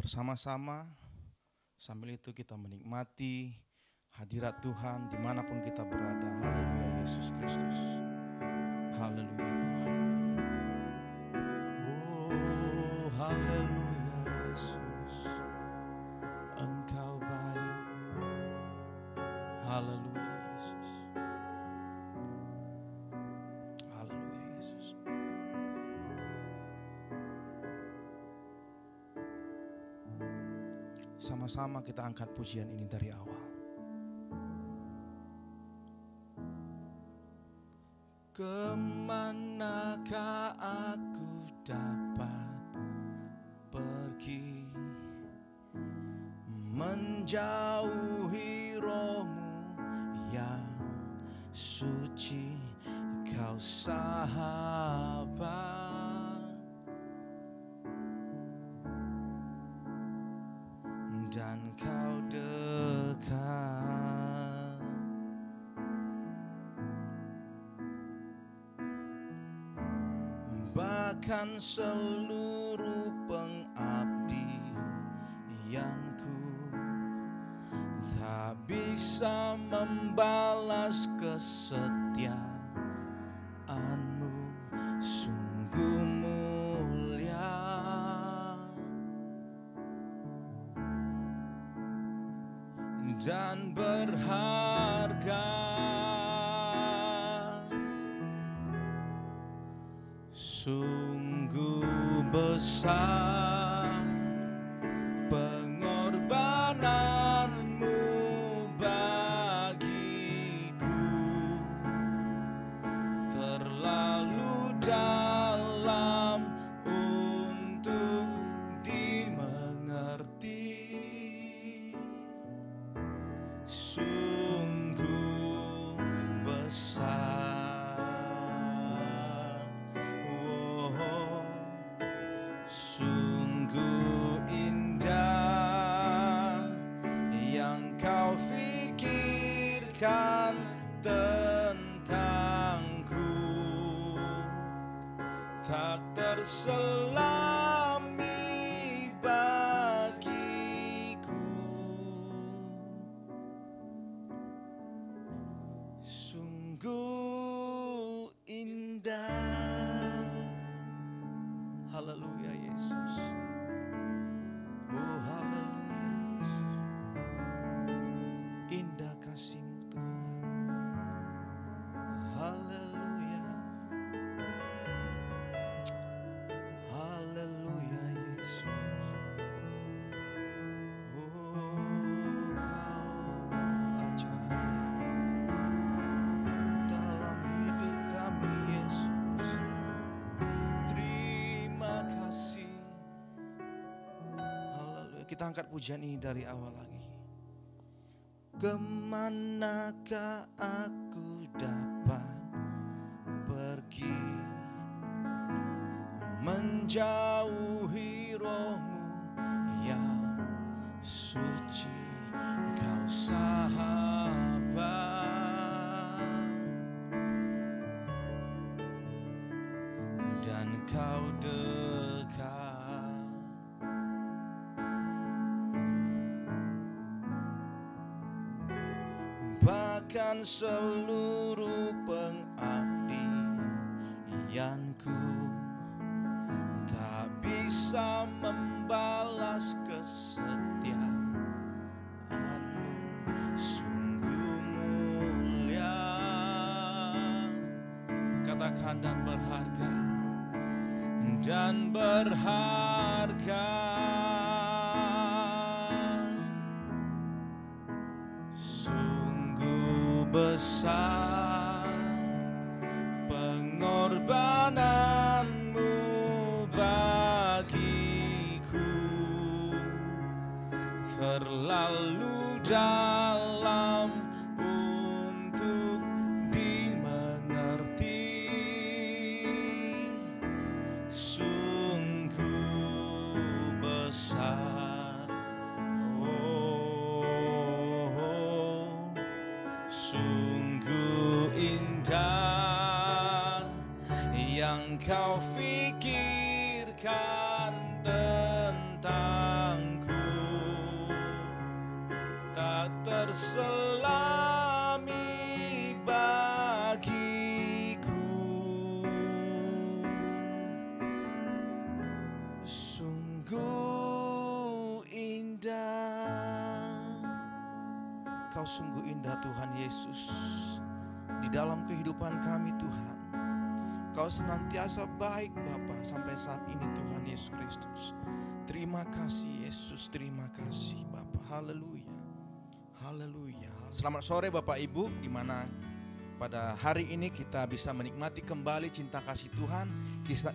bersama-sama. Sambil itu kita menikmati hadirat Tuhan dimanapun kita berada. Haleluya Yesus Kristus. Haleluya Tuhan. Oh haleluya Yesus, Engkau baik. Haleluya Yesus. Haleluya Yesus. Sama-sama kita angkat pujian ini dari awal. Kemanakah aku dapat pergi, menjauhi Roh-Mu yang suci, Kau sahabat, dan Kau dekat. Bahkan seluruh pengabdianku tak bisa membalas kesetiaan-Mu, sungguh mulia dan berharga. Sungguh besar pengorbanan-Mu bagiku, terlalu dalam untuk dimengerti. Sungguh besar, sungguh indah yang Kau fikirkan tentangku, tak terselami bagiku. Sungguh indah. Haleluya Yesus. Oh haleluya Yesus. Indah kasih-Mu Tuhan. Haleluya. Haleluya Yesus. Oh Kau ajaib dalam hidup kami Yesus. Terima kasih. Haleluya. Kita angkat pujian ini dari awal lagi. Kemanakah aku dapat pergi, menjauhi Roh-Mu yang suci, Kau sahabat, dan Kau dekat. Bahkan seluruh pengabdianku tak bisa membalas kesetiaan-Mu, sungguh mulia. Katakan dan berharga, dan berharga. Sungguh besar pengorbanan-Mu bagiku, terlalu dalam untuk dimengerti. Sungguh besar, oh, sungguh indah yang Kau fikirkan tentangku, terselami bagiku. Sungguh indah, Kau sungguh indah Tuhan Yesus di dalam kehidupan kami Tuhan. Kau senantiasa baik Bapa sampai saat ini Tuhan Yesus Kristus. Terima kasih Yesus, terima kasih Bapa. Haleluya, haleluya. Selamat sore Bapak Ibu, di mana pada hari ini kita bisa menikmati kembali cinta kasih Tuhan.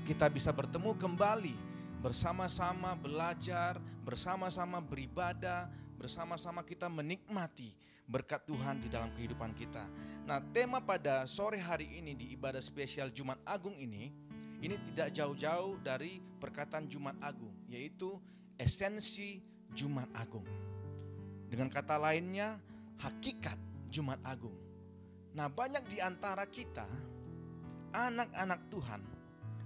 Kita bisa bertemu kembali, bersama-sama belajar, bersama-sama beribadah, bersama-sama kita menikmati berkat Tuhan di dalam kehidupan kita. Nah, tema pada sore hari ini di ibadah spesial Jumat Agung ini tidak jauh-jauh dari perkataan Jumat Agung, yaitu esensi Jumat Agung. Dengan kata lainnya, hakikat Jumat Agung. Nah, banyak di antara kita, anak-anak Tuhan,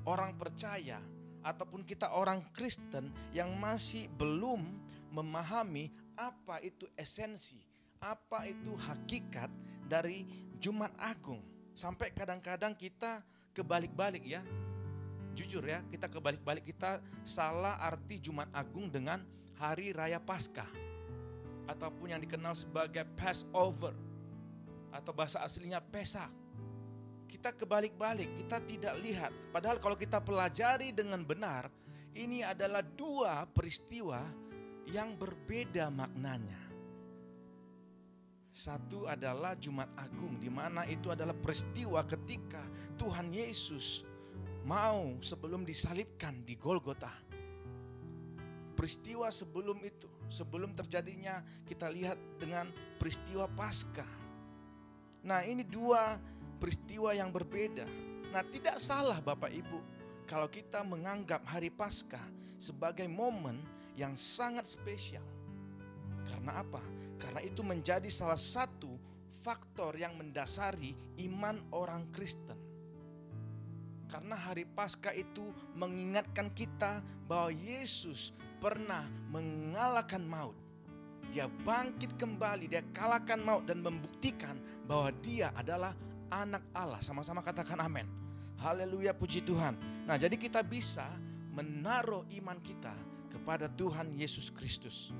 orang percaya, ataupun kita orang Kristen yang masih belum memahami apa itu esensi, apa itu hakikat dari Jumat Agung. Sampai kadang-kadang kita kebalik-balik ya. Jujur ya, kita kebalik-balik, kita salah arti Jumat Agung dengan Hari Raya Paskah, ataupun yang dikenal sebagai Passover, atau bahasa aslinya Pesak. Kita kebalik-balik, kita tidak lihat. Padahal kalau kita pelajari dengan benar, ini adalah dua peristiwa yang berbeda maknanya. Satu adalah Jumat Agung, di mana itu adalah peristiwa ketika Tuhan Yesus mau sebelum disalibkan di Golgota. Peristiwa sebelum itu, sebelum terjadinya, kita lihat dengan peristiwa Paskah. Nah, ini dua peristiwa yang berbeda. Nah, tidak salah Bapak Ibu kalau kita menganggap hari Paskah sebagai momen yang sangat spesial. Karena apa? Karena itu menjadi salah satu faktor yang mendasari iman orang Kristen. Karena hari Paskah itu mengingatkan kita bahwa Yesus pernah mengalahkan maut. Dia bangkit kembali, dia kalahkan maut dan membuktikan bahwa dia adalah anak Allah. Sama-sama katakan amin. Haleluya, puji Tuhan. Nah, jadi kita bisa menaruh iman kita kepada Tuhan Yesus Kristus.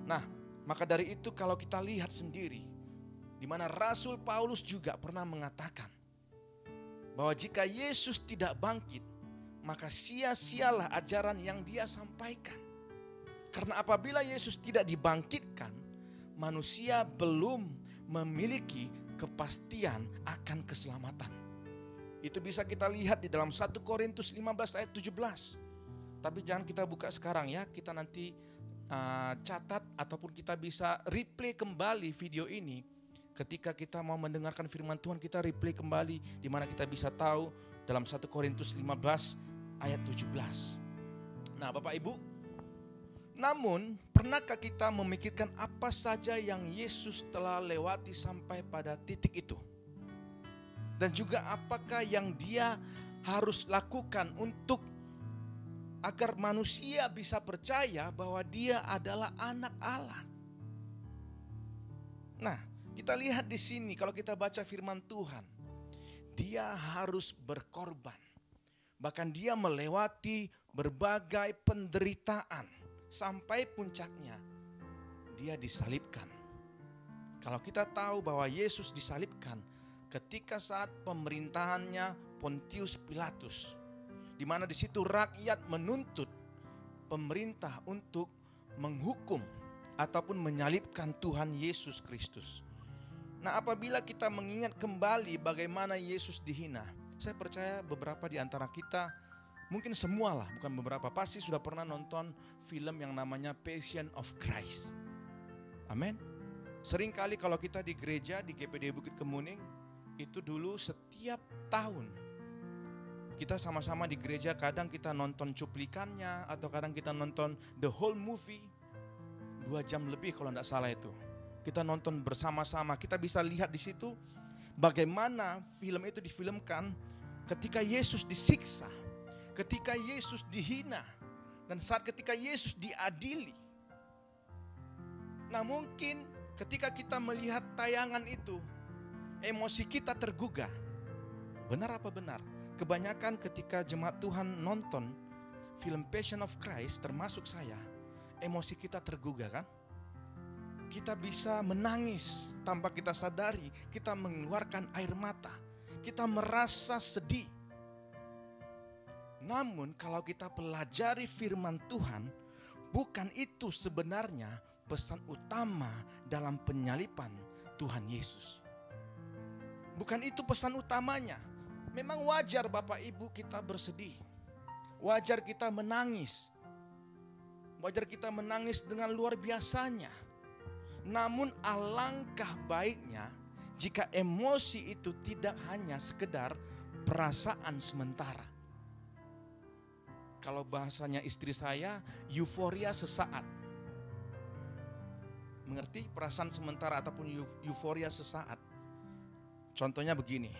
Nah, maka dari itu kalau kita lihat sendiri, di mana Rasul Paulus juga pernah mengatakan bahwa jika Yesus tidak bangkit, maka sia-sialah ajaran yang dia sampaikan. Karena apabila Yesus tidak dibangkitkan, manusia belum memiliki kepastian akan keselamatan. Itu bisa kita lihat di dalam 1 Korintus 15 ayat 17. Tapi jangan kita buka sekarang ya, kita nanti catat ataupun kita bisa replay kembali video ini. Ketika kita mau mendengarkan firman Tuhan, kita replay kembali, di mana kita bisa tahu dalam 1 Korintus 15 ayat 17. Nah, Bapak Ibu, namun pernahkah kita memikirkan apa saja yang Yesus telah lewati sampai pada titik itu? Dan juga apakah yang dia harus lakukan untuk agar manusia bisa percaya bahwa dia adalah anak Allah. Nah, kita lihat di sini kalau kita baca firman Tuhan, dia harus berkorban. Bahkan dia melewati berbagai penderitaan sampai puncaknya dia disalibkan. Kalau kita tahu bahwa Yesus disalibkan ketika saat pemerintahannya Pontius Pilatus, di mana di situ rakyat menuntut pemerintah untuk menghukum ataupun menyalibkan Tuhan Yesus Kristus. Nah, apabila kita mengingat kembali bagaimana Yesus dihina, saya percaya beberapa di antara kita, mungkin semua lah, bukan beberapa, pasti sudah pernah nonton film yang namanya Passion of Christ. Amin. Seringkali kalau kita di gereja di GPD Bukit Kemuning, itu dulu setiap tahun kita sama-sama di gereja, kadang kita nonton cuplikannya atau kadang kita nonton the whole movie, 2 jam lebih kalau tidak salah itu. Kita nonton bersama-sama, kita bisa lihat di situ bagaimana film itu difilmkan ketika Yesus disiksa, ketika Yesus dihina, dan saat ketika Yesus diadili. Nah, mungkin ketika kita melihat tayangan itu, emosi kita tergugah. Benar apa benar? Kebanyakan ketika jemaat Tuhan nonton film Passion of Christ, termasuk saya, emosi kita tergugah kan? Kita bisa menangis tanpa kita sadari, kita mengeluarkan air mata, kita merasa sedih. Namun kalau kita pelajari firman Tuhan, bukan itu sebenarnya pesan utama dalam penyaliban Tuhan Yesus. Bukan itu pesan utamanya. Memang wajar Bapak Ibu kita bersedih. Wajar kita menangis. Wajar kita menangis dengan luar biasanya. Namun alangkah baiknya jika emosi itu tidak hanya sekedar perasaan sementara. Kalau bahasanya istri saya, euforia sesaat. Mengerti? Perasaan sementara ataupun euforia sesaat. Contohnya begini,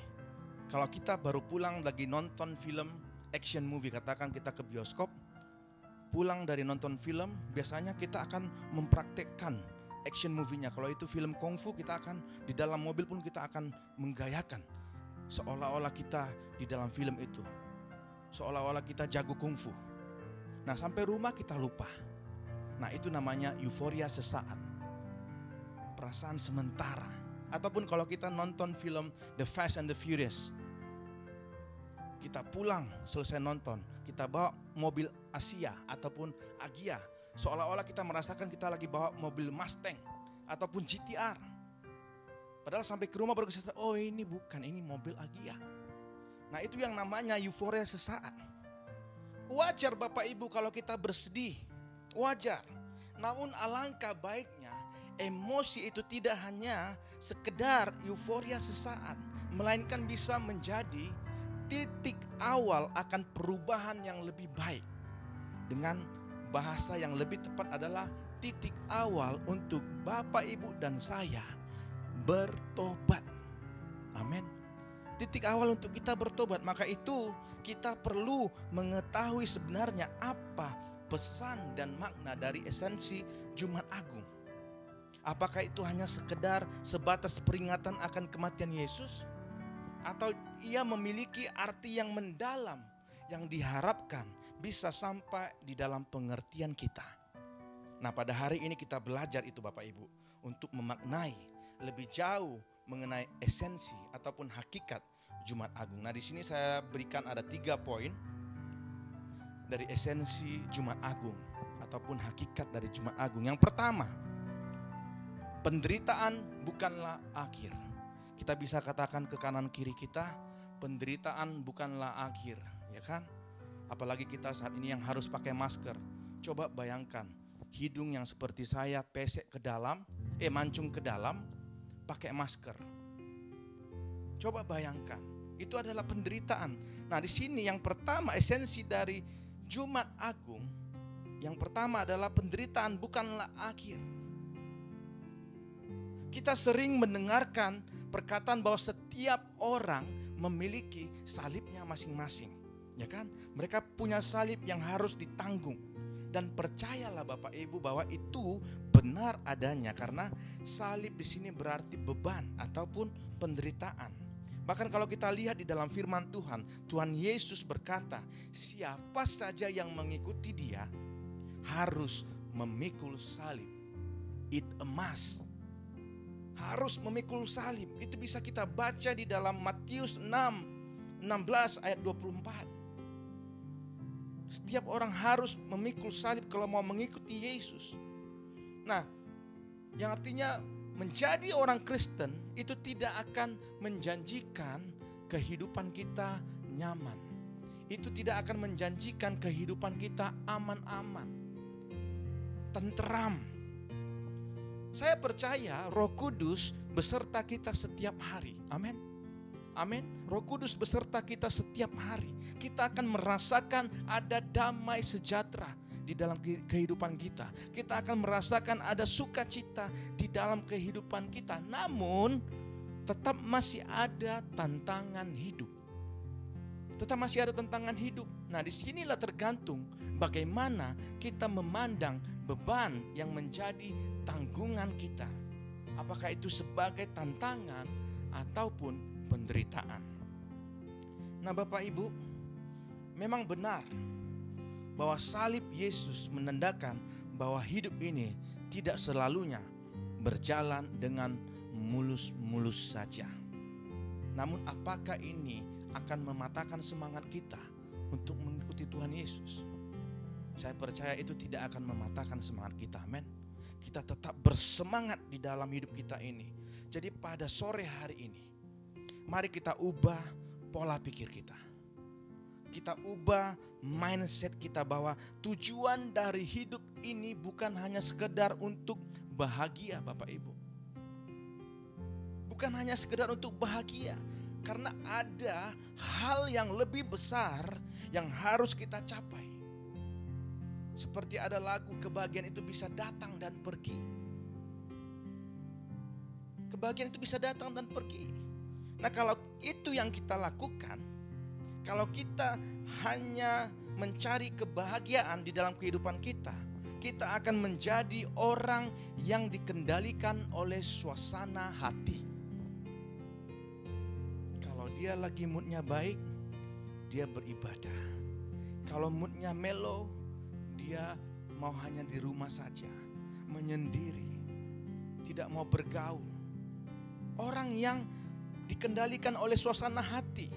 kalau kita baru pulang lagi nonton film action movie, katakan kita ke bioskop, pulang dari nonton film, biasanya kita akan mempraktekkan action movie-nya. Kalau itu film kungfu, kita akan di dalam mobil pun kita akan menggayakan seolah-olah kita di dalam film itu. Seolah-olah kita jago kungfu. Nah, sampai rumah kita lupa. Nah, itu namanya euforia sesaat. Perasaan sementara. Ataupun kalau kita nonton film The Fast and the Furious, kita pulang selesai nonton, kita bawa mobil Asia ataupun Agya, seolah-olah kita merasakan kita lagi bawa mobil Mustang ataupun GTR. Padahal sampai ke rumah baru kita sadar, oh ini bukan, ini mobil Agya. Nah, itu yang namanya euforia sesaat. Wajar Bapak Ibu kalau kita bersedih, wajar. Namun alangkah baiknya emosi itu tidak hanya sekedar euforia sesaat, melainkan bisa menjadi titik awal akan perubahan yang lebih baik. Dengan bahasa yang lebih tepat adalah titik awal untuk Bapak Ibu dan saya bertobat. Amin. Titik awal untuk kita bertobat. Maka itu kita perlu mengetahui sebenarnya apa pesan dan makna dari esensi Jumat Agung. Apakah itu hanya sekedar sebatas peringatan akan kematian Yesus? Atau ia memiliki arti yang mendalam yang diharapkan bisa sampai di dalam pengertian kita. Nah, pada hari ini kita belajar itu Bapak Ibu, untuk memaknai lebih jauh mengenai esensi ataupun hakikat Jumat Agung. Nah, di sini saya berikan ada 3 poin dari esensi Jumat Agung ataupun hakikat dari Jumat Agung. Yang pertama, penderitaan bukanlah akhir. Kita bisa katakan ke kanan kiri kita, penderitaan bukanlah akhir, ya kan? Apalagi kita saat ini yang harus pakai masker. Coba bayangkan, hidung yang seperti saya pesek ke dalam, mancung ke dalam, pakai masker. Coba bayangkan, itu adalah penderitaan. Nah, di sini yang pertama esensi dari Jumat Agung, yang pertama adalah penderitaan bukanlah akhir. Kita sering mendengarkan perkataan bahwa setiap orang memiliki salibnya masing-masing, ya kan? Mereka punya salib yang harus ditanggung. Dan percayalah Bapak Ibu bahwa itu benar adanya, karena salib di sini berarti beban ataupun penderitaan. Bahkan kalau kita lihat di dalam firman Tuhan, Tuhan Yesus berkata, siapa saja yang mengikuti Dia harus memikul salib. It a must. Harus memikul salib. Itu bisa kita baca di dalam Matius 6:16 ayat 24. Setiap orang harus memikul salib kalau mau mengikuti Yesus. Nah, yang artinya menjadi orang Kristen itu tidak akan menjanjikan kehidupan kita nyaman. Itu tidak akan menjanjikan kehidupan kita aman-aman, tenteram. Saya percaya Roh Kudus beserta kita setiap hari. Amin. Amin. Roh Kudus beserta kita setiap hari. Kita akan merasakan ada damai sejahtera di dalam kehidupan kita. Kita akan merasakan ada sukacita di dalam kehidupan kita. Namun tetap masih ada tantangan hidup. Tetap masih ada tantangan hidup. Nah, disinilah tergantung bagaimana kita memandang beban yang menjadi tanggungan kita. Apakah itu sebagai tantangan ataupun penderitaan. Nah Bapak Ibu, memang benar bahwa salib Yesus menandakan bahwa hidup ini tidak selalunya berjalan dengan mulus-mulus saja. Namun apakah ini akan mematahkan semangat kita untuk mengikuti Tuhan Yesus? Saya percaya itu tidak akan mematahkan semangat kita, amin. Kita tetap bersemangat di dalam hidup kita ini. Jadi pada sore hari ini, mari kita ubah pola pikir kita. Kita ubah mindset kita bahwa tujuan dari hidup ini bukan hanya sekedar untuk bahagia, Bapak Ibu. Bukan hanya sekedar untuk bahagia, karena ada hal yang lebih besar yang harus kita capai. Seperti ada lagu, kebahagiaan itu bisa datang dan pergi. Kebahagiaan itu bisa datang dan pergi. Nah kalau itu yang kita lakukan, kalau kita hanya mencari kebahagiaan di dalam kehidupan kita, kita akan menjadi orang yang dikendalikan oleh suasana hati. Kalau dia lagi moodnya baik, dia beribadah. Kalau moodnya mellow, dia mau hanya di rumah saja, menyendiri, tidak mau bergaul. Orang yang dikendalikan oleh suasana hati,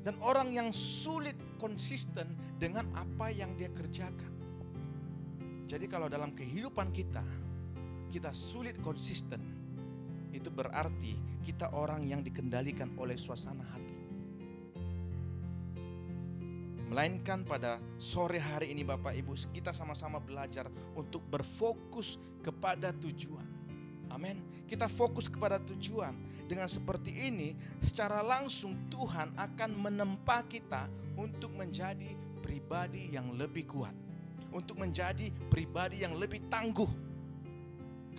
dan orang yang sulit konsisten dengan apa yang dia kerjakan. Jadi kalau dalam kehidupan kita sulit konsisten, itu berarti kita orang yang dikendalikan oleh suasana hati. Melainkan pada sore hari ini Bapak Ibu, kita sama-sama belajar untuk berfokus kepada tujuan. Amin. Kita fokus kepada tujuan. Dengan seperti ini, secara langsung Tuhan akan menempa kita untuk menjadi pribadi yang lebih kuat, untuk menjadi pribadi yang lebih tangguh.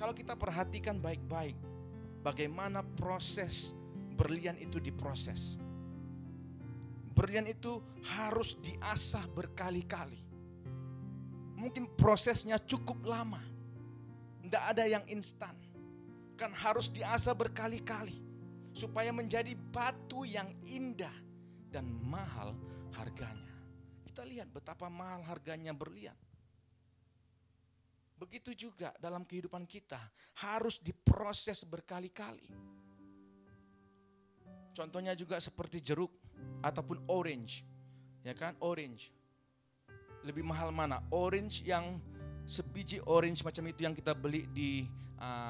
Kalau kita perhatikan baik-baik, bagaimana proses berlian itu diproses. Berlian itu harus diasah berkali-kali. Mungkin prosesnya cukup lama, tidak ada yang instan. Kan harus diasah berkali-kali supaya menjadi batu yang indah dan mahal harganya. Kita lihat betapa mahal harganya berlian. Begitu juga dalam kehidupan kita, harus diproses berkali-kali. Contohnya juga seperti jeruk ataupun orange. Ya kan, orange. Lebih mahal mana? Orange yang sebiji orange macam itu yang kita beli di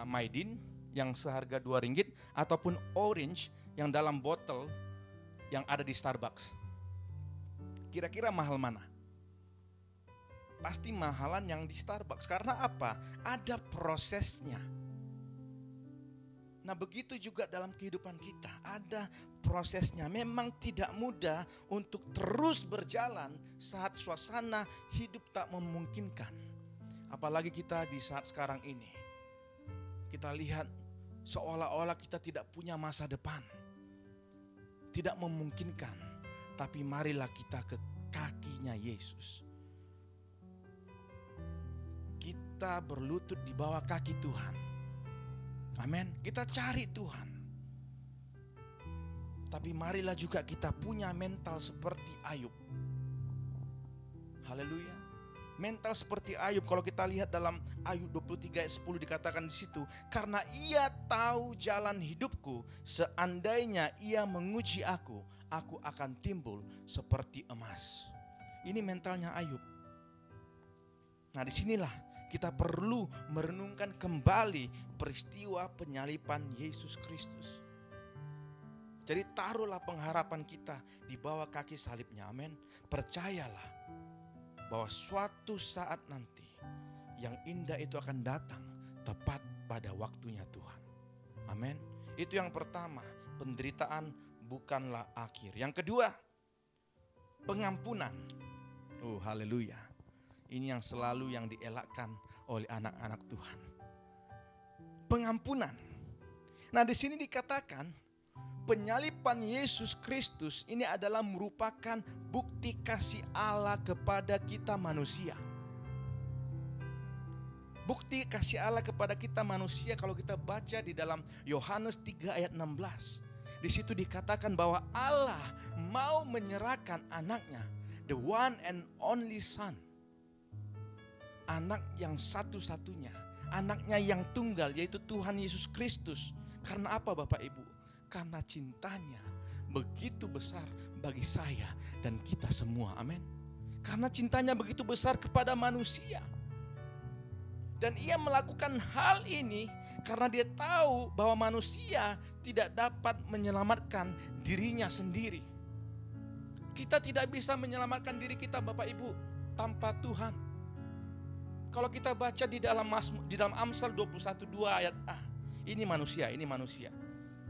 Maidin yang seharga Rp2, ataupun orange yang dalam botol yang ada di Starbucks. Kira-kira mahal mana? Pasti mahalan yang di Starbucks. Karena apa? Ada prosesnya. Nah begitu juga dalam kehidupan kita, ada prosesnya. Memang tidak mudah untuk terus berjalan saat suasana hidup tak memungkinkan. Apalagi kita di saat sekarang ini. Kita lihat seolah-olah kita tidak punya masa depan. Tidak memungkinkan. Tapi marilah kita ke kakinya Yesus. Kita berlutut di bawah kaki Tuhan. Amin. Kita cari Tuhan. Tapi marilah juga kita punya mental seperti Ayub. Haleluya. Mental seperti Ayub, kalau kita lihat dalam Ayub 23 ayat 10 dikatakan di situ, karena ia tahu jalan hidupku, seandainya ia menguji aku akan timbul seperti emas. Ini mentalnya Ayub. Nah disinilah kita perlu merenungkan kembali peristiwa penyaliban Yesus Kristus. Jadi taruhlah pengharapan kita di bawah kaki salibnya, amin. Percayalah bahwa suatu saat nanti yang indah itu akan datang tepat pada waktunya Tuhan. Amin. Itu yang pertama, penderitaan bukanlah akhir. Yang kedua, pengampunan. Oh haleluya. Ini yang selalu yang dielakkan oleh anak-anak Tuhan. Pengampunan. Nah di sini dikatakan penyaliban Yesus Kristus ini adalah merupakan bukti kasih Allah kepada kita manusia. Bukti kasih Allah kepada kita manusia kalau kita baca di dalam Yohanes 3 ayat 16. Di situ dikatakan bahwa Allah mau menyerahkan anaknya, the one and only son. Anak yang satu-satunya, anaknya yang tunggal, yaitu Tuhan Yesus Kristus. Karena apa Bapak Ibu? Karena cintanya begitu besar bagi saya dan kita semua, amin. Karena cintanya begitu besar kepada manusia. Dan ia melakukan hal ini karena dia tahu bahwa manusia tidak dapat menyelamatkan dirinya sendiri. Kita tidak bisa menyelamatkan diri kita Bapak Ibu tanpa Tuhan. Kalau kita baca di dalam Amsal 21:2 ayat A, ini manusia.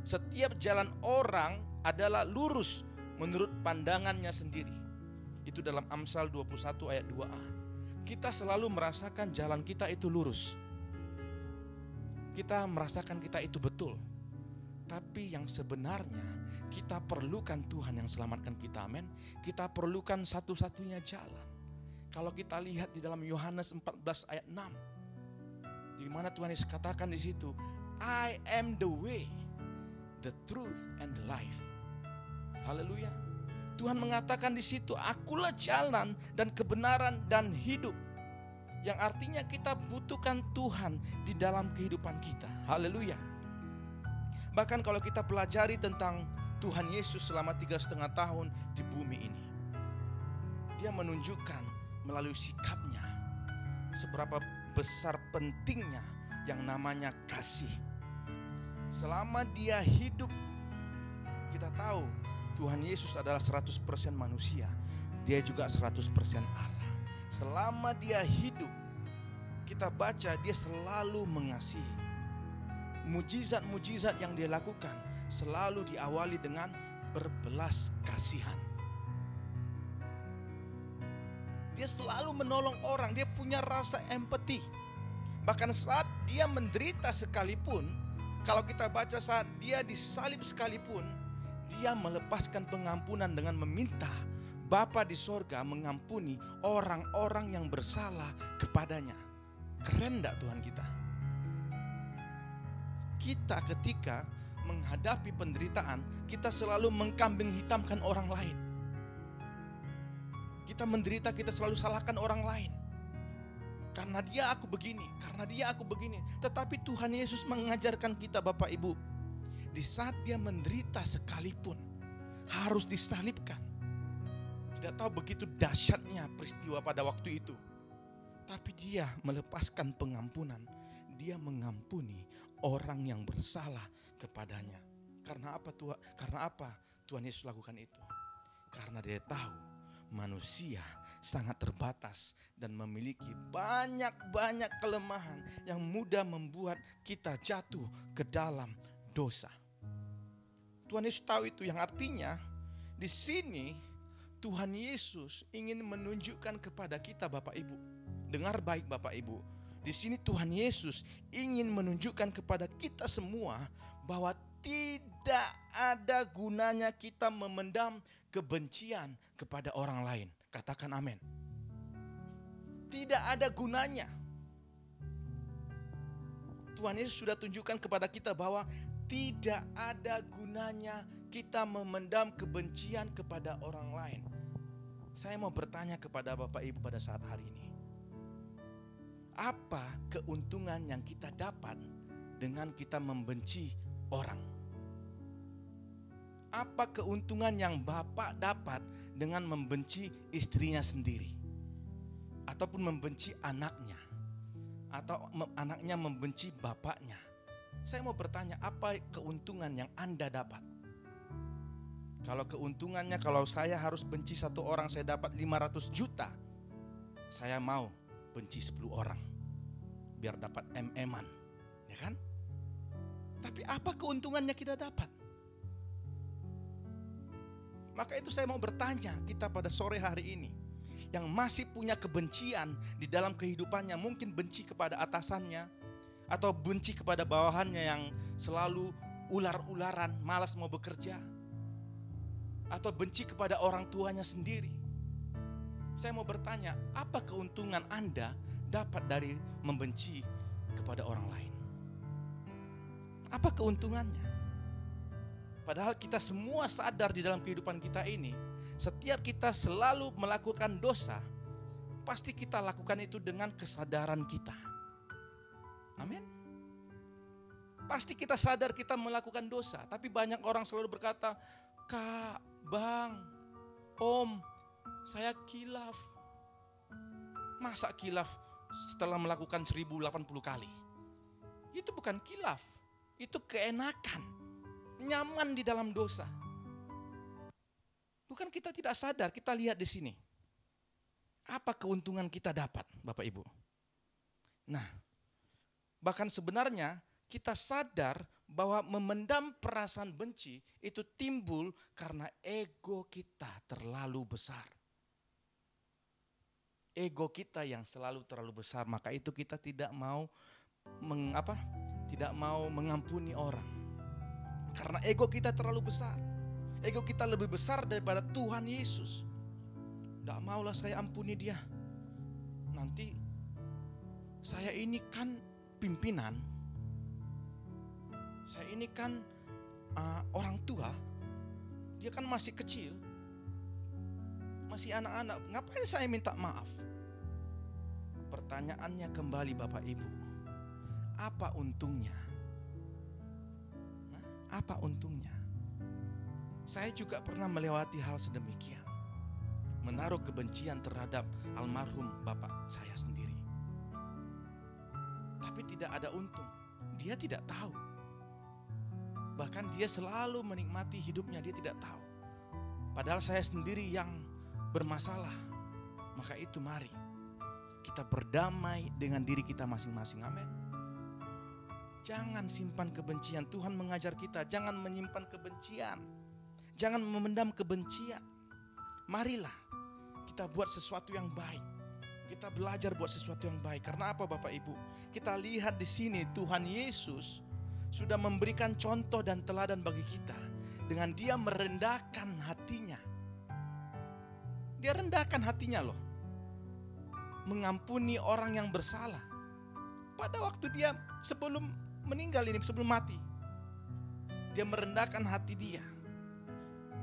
Setiap jalan orang adalah lurus menurut pandangannya sendiri. Itu dalam Amsal 21 ayat 2a. Kita selalu merasakan jalan kita itu lurus. Kita merasakan kita itu betul. Tapi yang sebenarnya kita perlukan Tuhan yang selamatkan kita, amin. Kita perlukan satu-satunya jalan. Kalau kita lihat di dalam Yohanes 14 ayat 6, di mana Tuhan Yesus katakan di situ, I am the way, the truth and the life. Haleluya. Tuhan mengatakan di situ, akulah jalan dan kebenaran dan hidup. Yang artinya kita butuhkan Tuhan di dalam kehidupan kita. Haleluya. Bahkan kalau kita pelajari tentang Tuhan Yesus selama 3,5 tahun di bumi ini, dia menunjukkan melalui sikapnya seberapa besar pentingnya yang namanya kasih. Selama dia hidup, kita tahu Tuhan Yesus adalah 100% manusia. Dia juga 100% Allah. Selama dia hidup, kita baca dia selalu mengasihi. Mujizat-mujizat yang dia lakukan selalu diawali dengan berbelas kasihan. Dia selalu menolong orang, dia punya rasa empati. Bahkan saat dia menderita sekalipun, kalau kita baca saat dia disalib sekalipun, dia melepaskan pengampunan dengan meminta Bapa di sorga mengampuni orang-orang yang bersalah kepadanya. Keren enggak Tuhan kita? Kita ketika menghadapi penderitaan, kita selalu mengkambing hitamkan orang lain. Kita menderita, kita selalu salahkan orang lain. Karena dia aku begini, karena dia aku begini. Tetapi Tuhan Yesus mengajarkan kita Bapak Ibu, di saat dia menderita sekalipun harus disalibkan. Tidak tahu begitu dahsyatnya peristiwa pada waktu itu. Tapi dia melepaskan pengampunan. Dia mengampuni orang yang bersalah kepadanya. Karena apa Tuhan? Karena apa Tuhan Yesus lakukan itu? Karena dia tahu manusia sangat terbatas dan memiliki banyak kelemahan yang mudah membuat kita jatuh ke dalam dosa. Tuhan Yesus tahu itu, yang artinya di sini Tuhan Yesus ingin menunjukkan kepada kita Bapak Ibu. Dengar baik Bapak Ibu. Di sini Tuhan Yesus ingin menunjukkan kepada kita semua bahwa tidak ada gunanya kita memendam kebencian kepada orang lain. Katakan amin. Tidak ada gunanya. Tuhan Yesus sudah tunjukkan kepada kita bahwa tidak ada gunanya kita memendam kebencian kepada orang lain. Saya mau bertanya kepada Bapak Ibu pada saat hari ini. Apa keuntungan yang kita dapat dengan kita membenci orang? Apa keuntungan yang Bapak dapat dengan membenci istrinya sendiri? Ataupun membenci anaknya? Atau anaknya membenci bapaknya? Saya mau bertanya, apa keuntungan yang Anda dapat? Kalau keuntungannya, kalau saya harus benci satu orang, saya dapat 500 juta. Saya mau benci 10 orang biar dapat MM-an, ya kan? Tapi apa keuntungannya kita dapat? Maka itu saya mau bertanya kita pada sore hari ini, yang masih punya kebencian di dalam kehidupannya, mungkin benci kepada atasannya, atau benci kepada bawahannya yang selalu ular-ularan, malas mau bekerja, atau benci kepada orang tuanya sendiri. Saya mau bertanya, apa keuntungan Anda dapat dari membenci kepada orang lain? Apa keuntungannya? Padahal kita semua sadar di dalam kehidupan kita ini, setiap kita selalu melakukan dosa, pasti kita lakukan itu dengan kesadaran kita. Amin. Pasti kita sadar kita melakukan dosa, tapi banyak orang selalu berkata, "Kak, Bang, Om, saya kilaf." Masa kilaf setelah melakukan 1080 kali? Itu bukan kilaf, itu keenakan, nyaman di dalam dosa. Bukan kita tidak sadar, kita lihat di sini. Apa keuntungan kita dapat, Bapak Ibu? Nah, bahkan sebenarnya kita sadar bahwa memendam perasaan benci itu timbul karena ego kita terlalu besar. Ego kita yang selalu terlalu besar, maka itu kita tidak mau mengampuni orang. Karena ego kita terlalu besar. Ego kita lebih besar daripada Tuhan Yesus. Tidak maulah saya ampuni dia. Nanti saya ini kan pimpinan. Saya ini kan orang tua. Dia kan masih kecil. Masih anak-anak. Ngapain saya minta maaf? Pertanyaannya kembali Bapak Ibu. Apa untungnya? Apa untungnya? Saya juga pernah melewati hal sedemikian. Menaruh kebencian terhadap almarhum bapak saya sendiri. Tapi tidak ada untung. Dia tidak tahu. Bahkan dia selalu menikmati hidupnya, dia tidak tahu. Padahal saya sendiri yang bermasalah. Maka itu mari kita berdamai dengan diri kita masing-masing. Amin. Jangan simpan kebencian. Tuhan mengajar kita jangan menyimpan kebencian. Jangan memendam kebencian. Marilah kita buat sesuatu yang baik. Kita belajar buat sesuatu yang baik. Karena apa Bapak Ibu? Kita lihat di sini Tuhan Yesus sudah memberikan contoh dan teladan bagi kita. Dengan dia merendahkan hatinya. Dia rendahkan hatinya loh. Mengampuni orang yang bersalah. Pada waktu dia sebelum meninggal ini, sebelum mati. Dia merendahkan hati dia.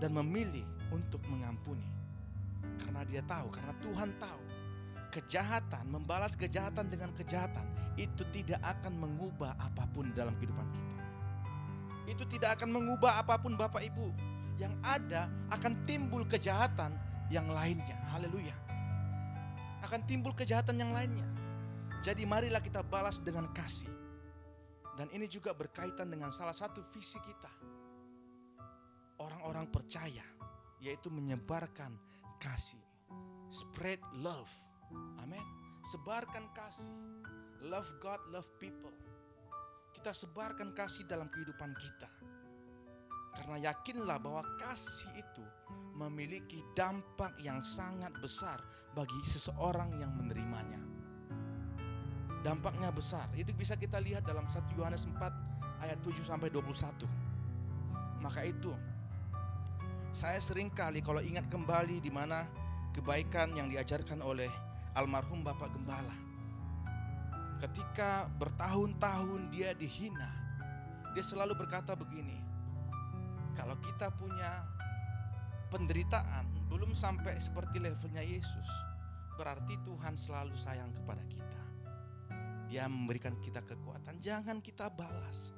Dan memilih untuk mengampuni. Karena dia tahu, karena Tuhan tahu. Kejahatan, membalas kejahatan dengan kejahatan. Itu tidak akan mengubah apapun dalam kehidupan kita. Itu tidak akan mengubah apapun Bapak Ibu. Yang ada akan timbul kejahatan yang lainnya. Haleluya. Akan timbul kejahatan yang lainnya. Jadi marilah kita balas dengan kasih. Dan ini juga berkaitan dengan salah satu visi kita. Orang-orang percaya, yaitu menyebarkan kasih. Spread love. Amin. Sebarkan kasih. Love God, love people. Kita sebarkan kasih dalam kehidupan kita. Karena yakinlah bahwa kasih itu memiliki dampak yang sangat besar bagi seseorang yang menerimanya. Dampaknya besar. Itu bisa kita lihat dalam 1 Yohanes 4 ayat 7 sampai 21. Maka itu saya sering kali kalau ingat kembali di mana kebaikan yang diajarkan oleh almarhum Bapak Gembala. Ketika bertahun-tahun dia dihina, dia selalu berkata begini, kalau kita punya penderitaan belum sampai seperti levelnya Yesus, berarti Tuhan selalu sayang kepada kita. Dia memberikan kita kekuatan, jangan kita balas.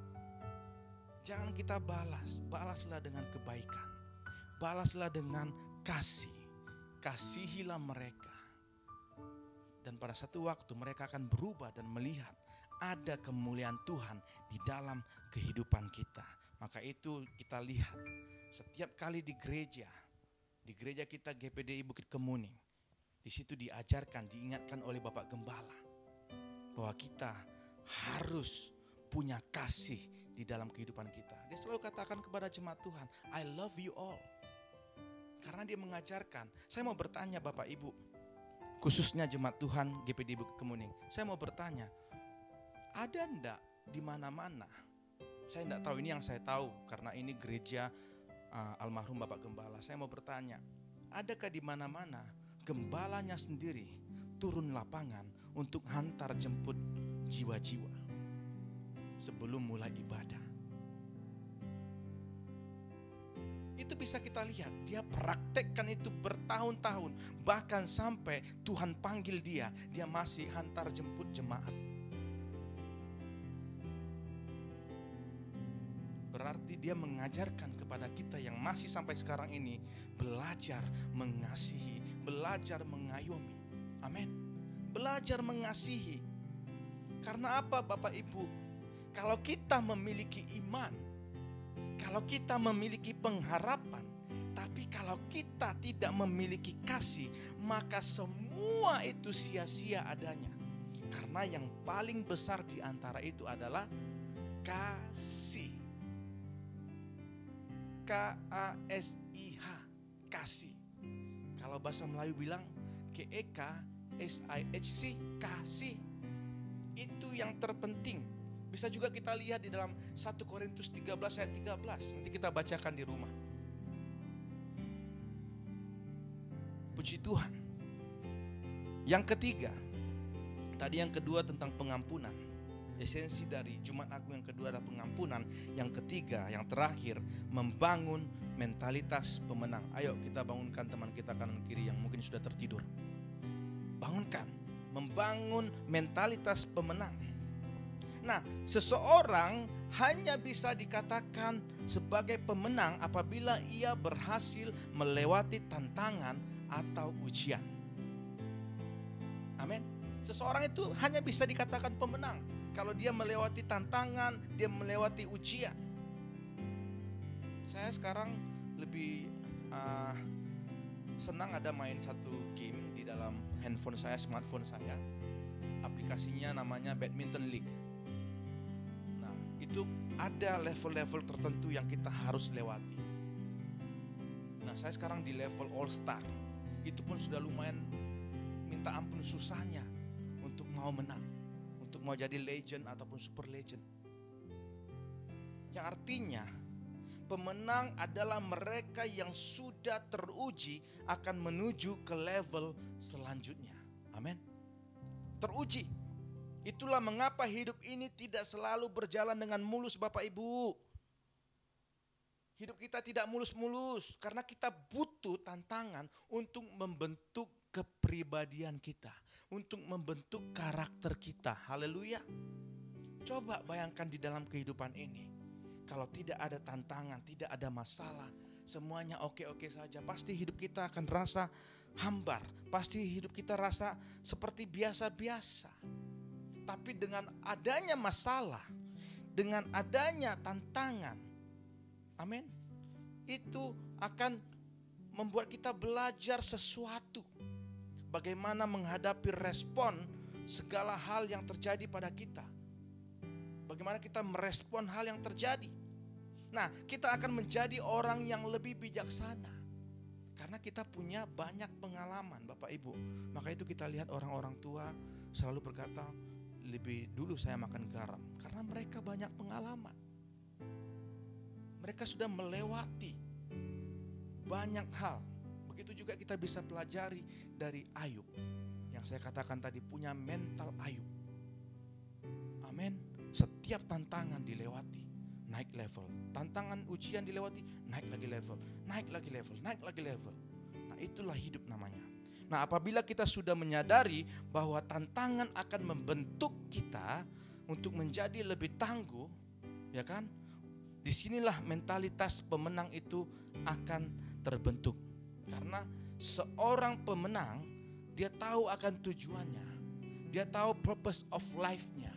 Jangan kita balas, balaslah dengan kebaikan. Balaslah dengan kasih. Kasihilah mereka. Dan pada satu waktu mereka akan berubah dan melihat ada kemuliaan Tuhan di dalam kehidupan kita. Maka itu kita lihat setiap kali di gereja kita GPDI Bukit Kemuning. Di situ diajarkan, diingatkan oleh Bapak Gembala bahwa kita harus punya kasih di dalam kehidupan kita. Dia selalu katakan kepada jemaat Tuhan, I love you all. Karena dia mengajarkan. Saya mau bertanya Bapak Ibu, khususnya jemaat Tuhan GPDI Bukit Kemuning, saya mau bertanya, ada enggak di mana-mana? Saya enggak tahu, ini yang saya tahu karena ini gereja almarhum Bapak Gembala. Saya mau bertanya, adakah di mana-mana gembalanya sendiri turun lapangan untuk hantar jemput jiwa-jiwa sebelum mulai ibadah. Itu bisa kita lihat, dia praktekkan itu bertahun-tahun. Bahkan sampai Tuhan panggil dia masih hantar jemput jemaat. Berarti dia mengajarkan kepada kita yang masih sampai sekarang ini belajar mengasihi, belajar mengayomi. Amin. Belajar mengasihi. Karena apa Bapak Ibu? Kalau kita memiliki iman, kalau kita memiliki pengharapan, tapi kalau kita tidak memiliki kasih, maka semua itu sia-sia adanya. Karena yang paling besar di antara itu adalah kasih. K-A-S-I-H, kasih. Kalau bahasa Melayu bilang K-E-K-S-I-H-C, kasih. Itu yang terpenting. Bisa juga kita lihat di dalam 1 Korintus 13 ayat 13. Nanti kita bacakan di rumah. Puji Tuhan. Yang ketiga, tadi yang kedua tentang pengampunan. Esensi dari Jumat Agung yang kedua adalah pengampunan. Yang ketiga, yang terakhir, membangun mentalitas pemenang. Ayo kita bangunkan teman kita kanan kiri yang mungkin sudah tertidur. Bangunkan, membangun mentalitas pemenang. Nah, seseorang hanya bisa dikatakan sebagai pemenang apabila ia berhasil melewati tantangan atau ujian. Amin. Seseorang itu hanya bisa dikatakan pemenang kalau dia melewati tantangan, dia melewati ujian. Saya sekarang lebih senang ada main satu game di dalam handphone saya, smartphone saya. Aplikasinya namanya Badminton League. Nah, itu ada level-level tertentu yang kita harus lewati. Nah, saya sekarang di level All Star. Itu pun sudah lumayan minta ampun susahnya untuk mau menang, untuk mau jadi legend ataupun super legend. Yang artinya pemenang adalah mereka yang sudah teruji akan menuju ke level selanjutnya. Amin. Teruji. Itulah mengapa hidup ini tidak selalu berjalan dengan mulus Bapak Ibu. Hidup kita tidak mulus-mulus karena kita butuh tantangan untuk membentuk kepribadian kita, untuk membentuk karakter kita. Haleluya. Coba bayangkan di dalam kehidupan ini, kalau tidak ada tantangan, tidak ada masalah, semuanya oke-oke saja, pasti hidup kita akan rasa hambar, pasti hidup kita rasa seperti biasa-biasa. Tapi dengan adanya masalah, dengan adanya tantangan, amin, itu akan membuat kita belajar sesuatu. Bagaimana menghadapi respon segala hal yang terjadi pada kita. Bagaimana kita merespon hal yang terjadi. Nah, kita akan menjadi orang yang lebih bijaksana. Karena kita punya banyak pengalaman Bapak Ibu. Maka itu kita lihat orang-orang tua selalu berkata, lebih dulu saya makan garam. Karena mereka banyak pengalaman. Mereka sudah melewati banyak hal. Begitu juga kita bisa pelajari dari Ayub. Yang saya katakan tadi, punya mental Ayub. Amin. Setiap tantangan dilewati, naik level. Tantangan ujian dilewati, naik lagi level. Naik lagi level, naik lagi level. Nah, itulah hidup namanya. Nah, apabila kita sudah menyadari bahwa tantangan akan membentuk kita untuk menjadi lebih tangguh, ya kan? Disinilah mentalitas pemenang itu akan terbentuk. Karena seorang pemenang, dia tahu akan tujuannya. Dia tahu purpose of life-nya.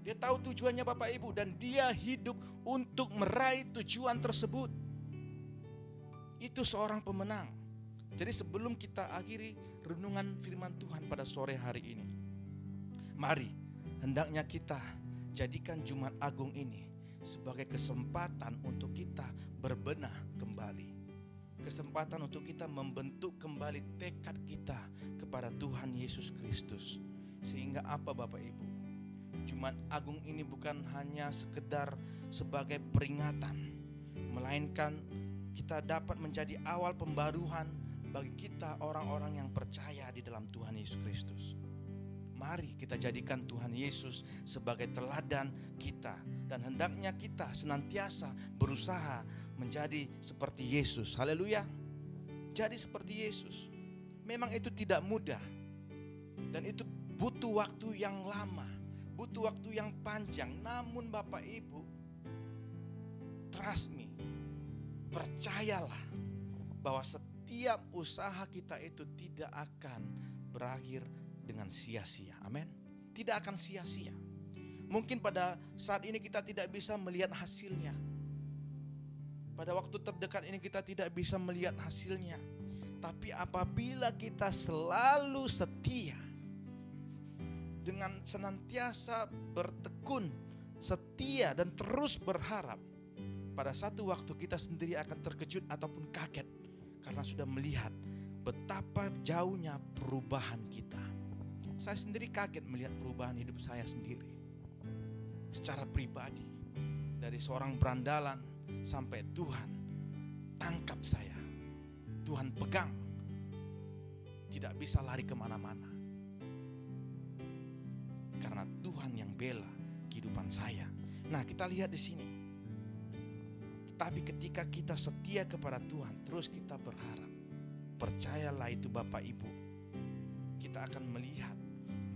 Dia tahu tujuannya Bapak Ibu. Dan dia hidup untuk meraih tujuan tersebut. Itu seorang pemenang. Jadi sebelum kita akhiri renungan firman Tuhan pada sore hari ini, mari hendaknya kita jadikan Jumat Agung ini sebagai kesempatan untuk kita berbenah kembali. Kesempatan untuk kita membentuk kembali tekad kita kepada Tuhan Yesus Kristus. Sehingga apa Bapak Ibu? Jumat Agung ini bukan hanya sekedar sebagai peringatan, melainkan kita dapat menjadi awal pembaruan bagi kita orang-orang yang percaya di dalam Tuhan Yesus Kristus. Mari kita jadikan Tuhan Yesus sebagai teladan kita. Dan hendaknya kita senantiasa berusaha menjadi seperti Yesus. Haleluya. Jadi seperti Yesus. Memang itu tidak mudah. Dan itu butuh waktu yang lama. Butuh waktu yang panjang. Namun Bapak Ibu, trust me, percayalah bahwa setiap usaha kita itu tidak akan berakhir dengan sia-sia. Amin. Tidak akan sia-sia. Mungkin pada saat ini kita tidak bisa melihat hasilnya. Pada waktu terdekat ini kita tidak bisa melihat hasilnya. Tapi apabila kita selalu setia, dengan senantiasa bertekun, setia dan terus berharap, pada satu waktu kita sendiri akan terkejut ataupun kaget karena sudah melihat betapa jauhnya perubahan kita. Saya sendiri kaget melihat perubahan hidup saya sendiri. Secara pribadi, dari seorang berandalan sampai Tuhan tangkap saya, Tuhan pegang, tidak bisa lari kemana-mana. Karena Tuhan yang bela kehidupan saya. Nah, kita lihat di sini. Tapi ketika kita setia kepada Tuhan, terus kita berharap, percayalah itu Bapak Ibu, kita akan melihat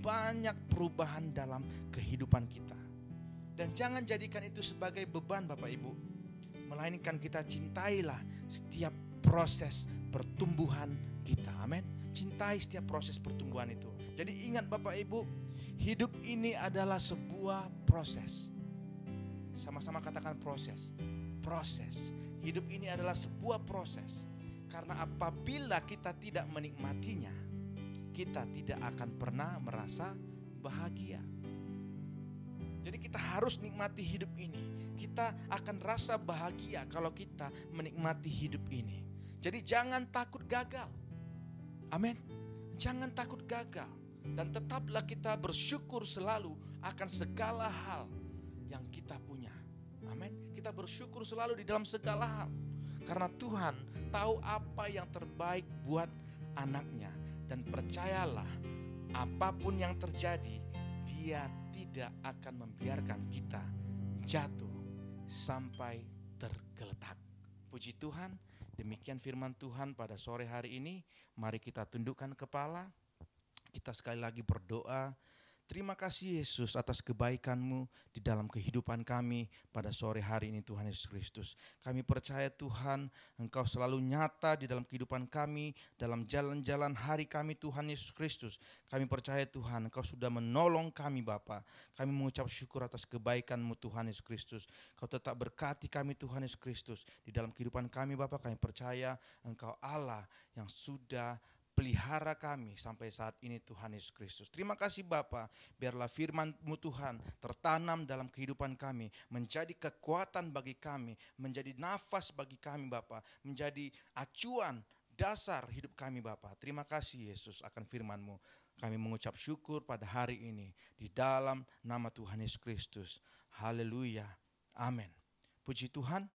banyak perubahan dalam kehidupan kita. Dan jangan jadikan itu sebagai beban Bapak Ibu, melainkan kita cintailah setiap proses pertumbuhan kita. Amin. Cintai setiap proses pertumbuhan itu. Jadi ingat Bapak Ibu, hidup ini adalah sebuah proses. Sama-sama katakan proses. Proses. Hidup ini adalah sebuah proses. Karena apabila kita tidak menikmatinya, kita tidak akan pernah merasa bahagia. Jadi kita harus nikmati hidup ini. Kita akan rasa bahagia kalau kita menikmati hidup ini. Jadi jangan takut gagal. Amin. Jangan takut gagal. Dan tetaplah kita bersyukur selalu akan segala hal yang kita punya. Amin. Kita bersyukur selalu di dalam segala hal. Karena Tuhan tahu apa yang terbaik buat anaknya. Dan percayalah, apapun yang terjadi, Dia tidak akan membiarkan kita jatuh sampai tergeletak. Puji Tuhan, demikian firman Tuhan pada sore hari ini. Mari kita tundukkan kepala. Kita sekali lagi berdoa. Terima kasih Yesus atas kebaikan-Mu di dalam kehidupan kami pada sore hari ini Tuhan Yesus Kristus. Kami percaya Tuhan, Engkau selalu nyata di dalam kehidupan kami, dalam jalan-jalan hari kami Tuhan Yesus Kristus. Kami percaya Tuhan, Engkau sudah menolong kami Bapa. Kami mengucap syukur atas kebaikan-Mu Tuhan Yesus Kristus. Kau tetap berkati kami Tuhan Yesus Kristus. Di dalam kehidupan kami Bapa, kami percaya Engkau Allah yang sudah pelihara kami sampai saat ini Tuhan Yesus Kristus. Terima kasih Bapa, biarlah firman-Mu Tuhan tertanam dalam kehidupan kami, menjadi kekuatan bagi kami, menjadi nafas bagi kami Bapa, menjadi acuan dasar hidup kami Bapa. Terima kasih Yesus akan firman-Mu. Kami mengucap syukur pada hari ini di dalam nama Tuhan Yesus Kristus. Haleluya. Amin. Puji Tuhan.